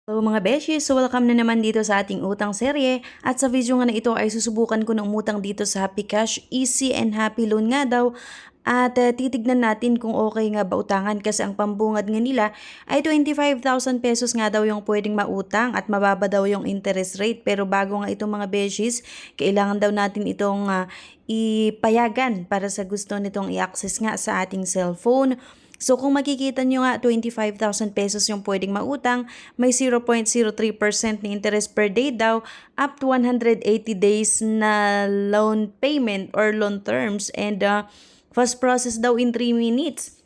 So mga beshies, so welcome na naman dito sa ating utang serye at sa video nga na ito ay susubukan ko ng umutang dito sa Happy Cash, Easy and Happy Loan nga daw at titignan natin kung okay nga ba utangan kasi ang pambungad nga nila ay 25,000 pesos nga daw yung pwedeng mautang at mababa daw yung interest rate pero bago nga itong mga beshies, kailangan daw natin itong ipayagan para sa gusto nitong i-access nga sa ating cellphone. So kung makikita nyo nga 25,000 pesos yung pwedeng mautang, may 0.03% na interest per day daw up to 180 days na loan payment or loan terms and fast process daw in 3 minutes.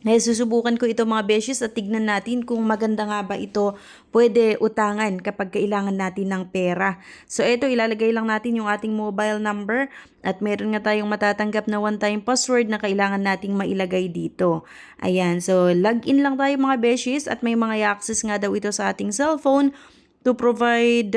Eh, susubukan ko ito mga beshes at tignan natin kung maganda nga ba ito pwede utangan kapag kailangan natin ng pera. So ito ilalagay lang natin yung ating mobile number at meron nga tayong matatanggap na one-time password na kailangan nating mailagay dito. Ayan, so login lang tayo mga beshes at may mga access nga daw ito sa ating cellphone to provide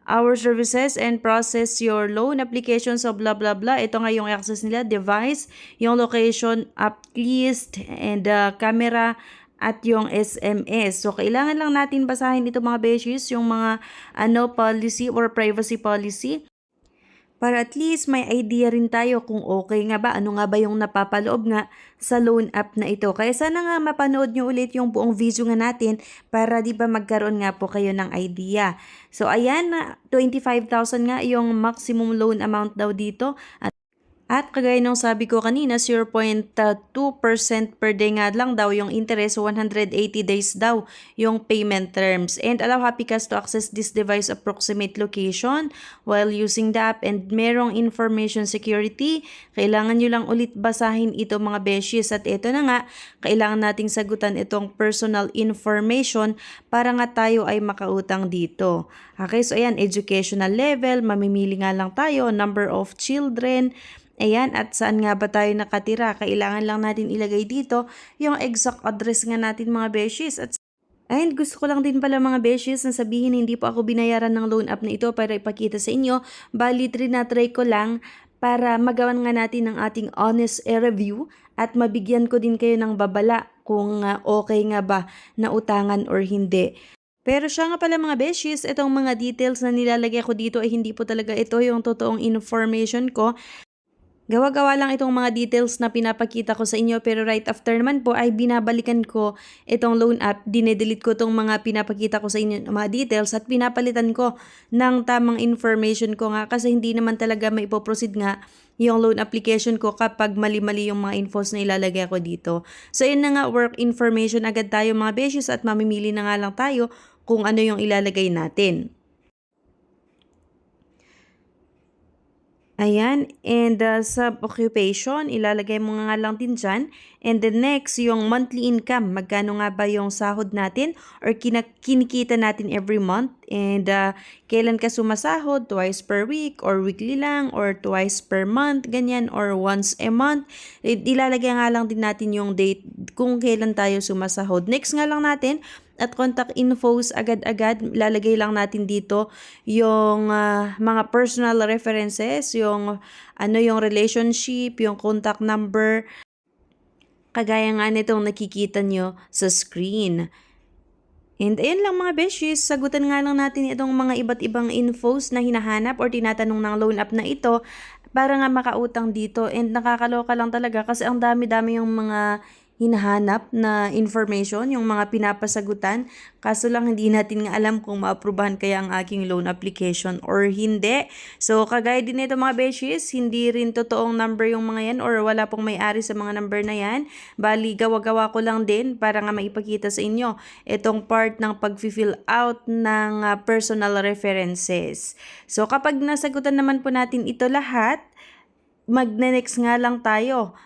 our services and process your loan application so blah blah blah. Ito nga yung access nila, device, yung location, app list, and camera, at yung SMS. So, kailangan lang natin basahin ito mga beshies, yung mga policy or privacy policy para at least may idea rin tayo kung okay nga ba, ano nga ba yung napapaloob nga sa loan app na ito. Kaya sana nga mapanood nyo ulit yung buong video nga natin para di ba magkaroon nga po kayo ng idea. So ayan, 25,000 nga yung maximum loan amount daw dito. At kagaya nung sabi ko kanina, 0.2% per day nga lang daw yung interest, 180 days daw yung payment terms. And allow HappyCash to access this device approximate location while using the app and merong information security. Kailangan nyo lang ulit basahin ito mga beshies. At ito na nga, kailangan nating sagutan itong personal information para nga tayo ay makautang dito. Okay, so ayan, educational level, mamimili nga lang tayo, number of children. Ayan, at saan nga ba tayo nakatira? Kailangan lang natin ilagay dito yung exact address nga natin mga beshies. And gusto ko lang din pala mga beshies na sabihin hindi po ako binayaran ng loan app na ito para ipakita sa inyo. Bali, trinatry ko lang para magawan nga natin ng ating honest review at mabigyan ko din kayo ng babala kung okay nga ba na utangan or hindi. Pero siya nga pala mga beshies, itong mga details na nilalagay ko dito ay hindi po talaga ito yung totoong information ko. Gawa-gawa lang itong mga details na pinapakita ko sa inyo pero right after naman po ay binabalikan ko itong loan app, dinedelete ko itong mga pinapakita ko sa inyo mga details at pinapalitan ko ng tamang information ko nga kasi hindi naman talaga may ipoproceed nga yung loan application ko kapag mali-mali yung mga infos na ilalagay ko dito. So yun na nga, work information agad tayo mga beshes at mamimili na nga lang tayo kung ano yung ilalagay natin. Ayan, and sub-occupation, ilalagay mo nga lang din dyan. And then next, yung monthly income, magkano nga ba yung sahod natin or kinikita natin every month. And kailan ka sumasahod, twice per week or weekly lang or twice per month, ganyan, or once a month. Ilalagay nga lang din natin yung date kung kailan tayo sumasahod. Next nga lang natin, at contact infos agad-agad, lalagay lang natin dito yung mga personal references, yung yung relationship, yung contact number, kagaya nga nitong nakikita nyo sa screen. And ayun lang mga beshies, sagutan nga lang natin itong mga iba't ibang infos na hinahanap or tinatanong ng loan app na ito para nga makautang dito. And nakakaloka lang talaga kasi ang dami-dami yung mga hinahanap na information, yung mga pinapasagutan. Kaso lang hindi natin nga alam kung maaprubahan kaya ang aking loan application or hindi. So kagaya din nito mga beshies, hindi rin totoong number yung mga yan or wala pong may-ari sa mga number na yan. Bali, gawa-gawa ko lang din para nga maipakita sa inyo itong part ng pag-fill out ng personal references. So kapag nasagutan naman po natin ito lahat, magne-next nga lang tayo.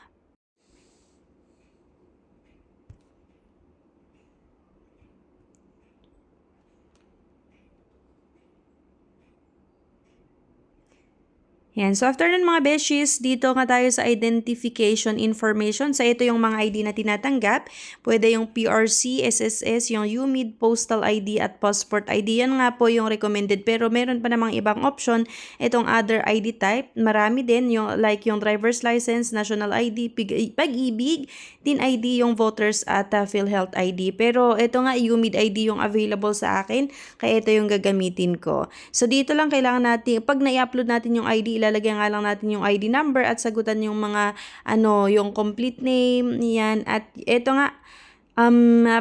Yan. So, after nun mga beshies, dito nga tayo sa identification information. So, ito yung mga ID na tinatanggap. Pwede yung PRC, SSS, yung UMID, Postal ID, at Passport ID. Yan nga po yung recommended. Pero meron pa namang ibang option. Itong other ID type. Marami din. Yung, like yung driver's license, national ID, pag-ibig, TIN ID, yung voters, at PhilHealth ID. Pero ito nga, UMID ID yung available sa akin. Kaya ito yung gagamitin ko. So, dito lang kailangan natin, pag na-upload natin yung ID, ilalagay nga lang natin yung ID number at sagutan yung mga yung complete name, yan. At ito nga,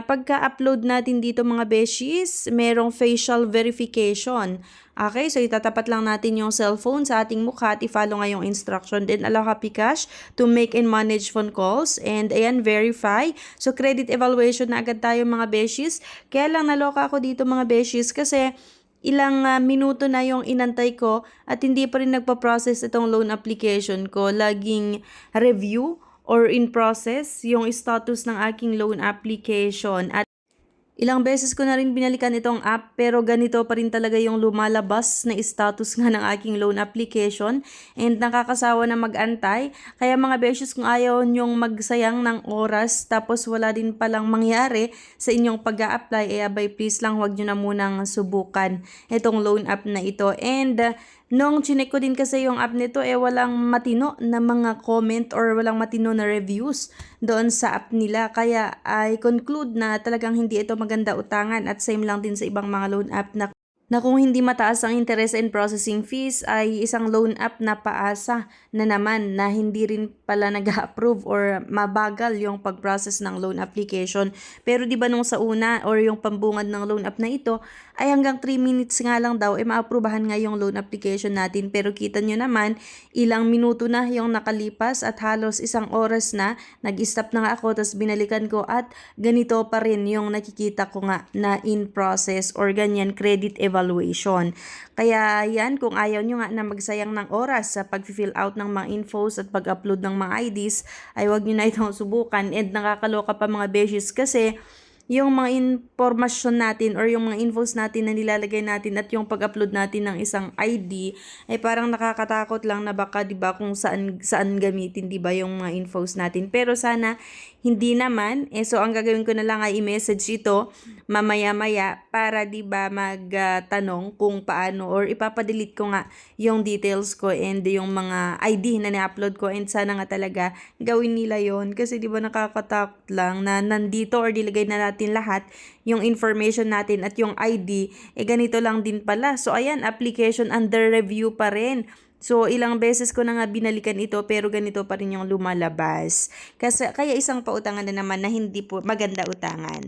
pagka-upload natin dito mga beshies, merong facial verification. Okay, so itatapat lang natin yung cellphone sa ating mukha at i-follow nga yung instruction. Then allow HappyCash to make and manage phone calls. And ayan, verify. So credit evaluation na agad tayo mga beshies. Kaya lang naloka ako dito mga beshies kasi ilang minuto na yung inantay ko at hindi pa rin nagpa-process itong loan application ko. Laging review or in process yung status ng aking loan application. At ilang beses ko na rin binalikan itong app pero ganito pa rin talaga yung lumalabas na status nga ng aking loan application and nakakasawa na mag-antay. Kaya mga beses kung ayaw nyong magsayang ng oras tapos wala din palang mangyari sa inyong pag-a-apply, abay please lang huwag nyo na munang subukan itong loan app na ito. And nung chinek ko din kasi yung app nito, walang matino na mga comment or walang matino na reviews doon sa app nila. Kaya I conclude na talagang hindi ito maganda utangan at same lang din sa ibang mga loan app na kung hindi mataas ang interest and processing fees ay isang loan app na paasa na naman na hindi rin pala nag-approve or mabagal yung pag-process ng loan application. Pero di ba nung sa una or yung pambungad ng loan app na ito ay hanggang 3 minutes nga lang daw maaprubahan nga yung loan application natin. Pero kita nyo naman ilang minuto na yung nakalipas at halos isang oras na nag-stop na nga ako tapos binalikan ko at ganito pa rin yung nakikita ko nga na in process or ganyan credit evaluation. Kaya yan, kung ayaw nyo nga na magsayang ng oras sa pag-fill out ng mga infos at pag-upload ng mga IDs, ay wag nyo na itong subukan. And nakakaloka pa mga beshies kasi yung mga informasyon natin or yung mga infos natin na nilalagay natin at yung pag-upload natin ng isang ID ay parang nakakatakot lang na baka 'di ba kung saan gamitin 'di ba yung mga infos natin. Pero sana hindi naman. So ang gagawin ko na lang ay i-message ito mamaya-maya para 'di ba magtanong kung paano or ipapadelete ko nga yung details ko and yung mga ID na ni-upload ko and sana nga talaga gawin nila yon kasi 'di ba nakakatakot lang na nandito or nilagay na natin lahat yung information natin at yung ID ganito lang din pala. So ayan, application under review pa rin. So ilang beses ko na nga binalikan ito pero ganito pa rin yung lumalabas. Kasi kaya isang pautangan na naman na hindi po maganda utangan.